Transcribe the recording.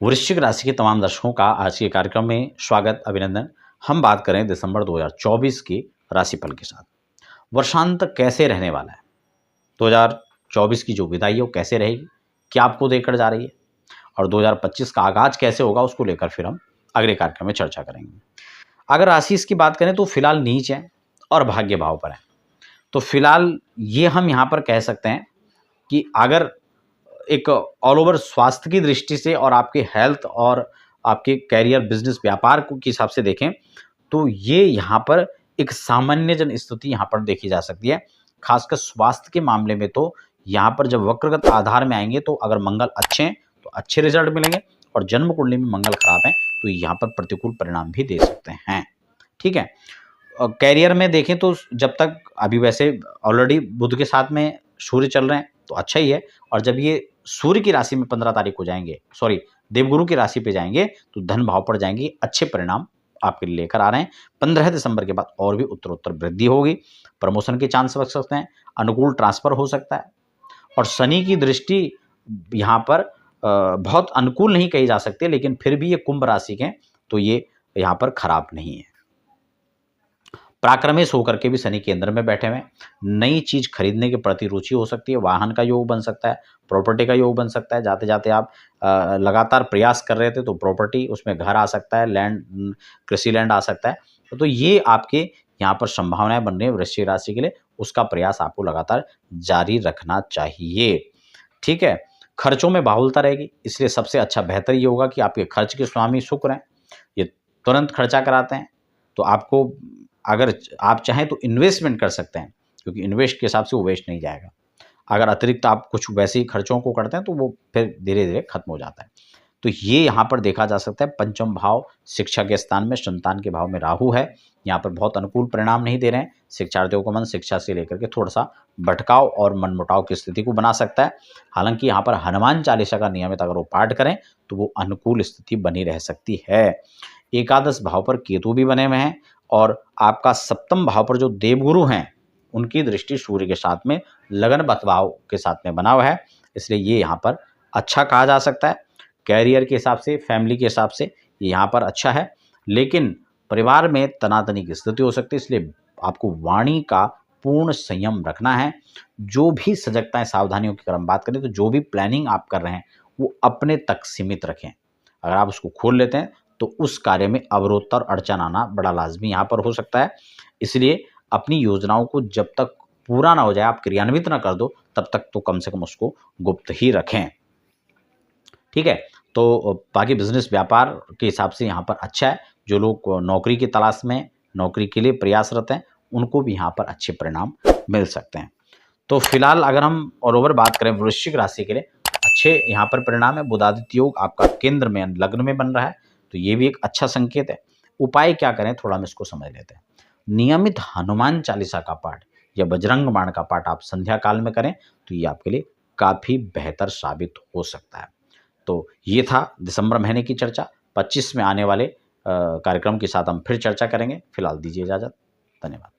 वृश्चिक राशि के तमाम दर्शकों का आज के कार्यक्रम में स्वागत, अभिनंदन। हम बात करें दिसंबर 2024 की राशिफल के साथ। वर्षांत कैसे रहने वाला है, 2024 की जो विदाई है वो कैसे रहेगी, क्या आपको देकर जा रही है, और 2025 का आगाज कैसे होगा, उसको लेकर फिर हम अगले कार्यक्रम में चर्चा करेंगे। अगर राशि इसकी बात करें तो फिलहाल नीच है और भाग्य भाव पर है। तो फिलहाल ये हम यहाँ पर कह सकते हैं कि अगर एक ऑल ओवर स्वास्थ्य की दृष्टि से और आपके हेल्थ और आपके कैरियर, बिजनेस, व्यापार के हिसाब से देखें तो ये यहाँ पर एक सामान्य जन स्थिति यहाँ पर देखी जा सकती है। खासकर स्वास्थ्य के मामले में तो यहाँ पर जब वक्रगत आधार में आएंगे तो अगर मंगल अच्छे हैं तो अच्छे रिजल्ट मिलेंगे, और जन्म कुंडली में मंगल खराब है तो यहाँ पर प्रतिकूल परिणाम भी दे सकते हैं। ठीक है। कैरियर में देखें तो जब तक अभी वैसे ऑलरेडी बुध के साथ में सूर्य चल रहे हैं तो अच्छा ही है, और जब ये सूर्य की राशि में 15 तारीख को जाएंगे, सॉरी देवगुरु की राशि पे जाएंगे तो धन भाव पर जाएंगे, अच्छे परिणाम आपके लिए लेकर आ रहे हैं। 15 दिसंबर के बाद और भी उत्तरोत्तर वृद्धि होगी, प्रमोशन के चांस बच सकते हैं, अनुकूल ट्रांसफर हो सकता है, और शनि की दृष्टि यहाँ पर बहुत अनुकूल नहीं कही जा सकती, लेकिन फिर भी ये कुंभ राशि के तो ये यहाँ पर खराब नहीं है। पराक्रमेश होकर के भी शनि केंद्र में बैठे हुए, नई चीज खरीदने के प्रति रुचि हो सकती है, वाहन का योग बन सकता है, प्रॉपर्टी का योग बन सकता है। जाते जाते आप लगातार प्रयास कर रहे थे तो प्रॉपर्टी, उसमें घर आ सकता है, लैंड, कृषि लैंड आ सकता है। तो ये आपके यहाँ पर संभावनाएं बन रही है वृश्चिक राशि के लिए, उसका प्रयास आपको लगातार जारी रखना चाहिए। ठीक है। खर्चों में बाहुलता रहेगी, इसलिए सबसे अच्छा बेहतर ये होगा कि आपके खर्च के स्वामी शुक्र हैं, ये तुरंत खर्चा कराते हैं। तो आपको अगर आप चाहें तो इन्वेस्टमेंट कर सकते हैं, क्योंकि इन्वेस्ट के हिसाब से वो वेस्ट नहीं जाएगा। अगर अतिरिक्त आप कुछ वैसे ही खर्चों को करते हैं तो वो फिर धीरे धीरे खत्म हो जाता है। तो ये यहाँ पर देखा जा सकता है। पंचम भाव शिक्षा के स्थान में, संतान के भाव में राहु है, यहाँ पर बहुत अनुकूल परिणाम नहीं दे रहे हैं। शिक्षार्थियों को मन शिक्षा से लेकर के थोड़ा सा भटकाव और मनमुटाव की स्थिति को बना सकता है। हालांकि यहाँ पर हनुमान चालीसा का नियमित अगर वो पाठ करें तो वो अनुकूल स्थिति बनी रह सकती है। एकादश भाव पर केतु भी बने हुए हैं, और आपका सप्तम भाव पर जो देवगुरु हैं उनकी दृष्टि सूर्य के साथ में लगन बतभाव के साथ में बना हुआ है, इसलिए ये यहाँ पर अच्छा कहा जा सकता है। कैरियर के हिसाब से, फैमिली के हिसाब से ये यहाँ पर अच्छा है, लेकिन परिवार में तनातनी की स्थिति हो सकती है, इसलिए आपको वाणी का पूर्ण संयम रखना है। जो भी सजगताएं, सावधानियों की अगर हम बात करें तो जो भी प्लानिंग आप कर रहे हैं वो अपने तक सीमित रखें। अगर आप उसको खोल लेते हैं तो उस कार्य में अवरोध और अड़चन आना बड़ा लाजमी यहाँ पर हो सकता है। इसलिए अपनी योजनाओं को जब तक पूरा ना हो जाए, आप क्रियान्वित ना कर दो, तब तक तो कम से कम उसको गुप्त ही रखें। ठीक है। तो बाकी बिजनेस, व्यापार के हिसाब से यहाँ पर अच्छा है। जो लोग नौकरी की तलाश में, नौकरी के लिए प्रयासरत हैं, उनको भी यहाँ पर अच्छे परिणाम मिल सकते हैं। तो फिलहाल अगर हम ऑल ओवर बात करें वृश्चिक राशि के लिए, अच्छे यहाँ पर परिणाम है। बुधादित्य योग आपका केंद्र में, लग्न में बन रहा है, तो ये भी एक अच्छा संकेत है। उपाय क्या करें, थोड़ा हम इसको समझ लेते हैं। नियमित हनुमान चालीसा का पाठ या बजरंग बाण का पाठ आप संध्या काल में करें तो ये आपके लिए काफी बेहतर साबित हो सकता है। तो ये था दिसंबर महीने की चर्चा। 25 में आने वाले कार्यक्रम के साथ हम फिर चर्चा करेंगे। फिलहाल दीजिए इजाजत। धन्यवाद।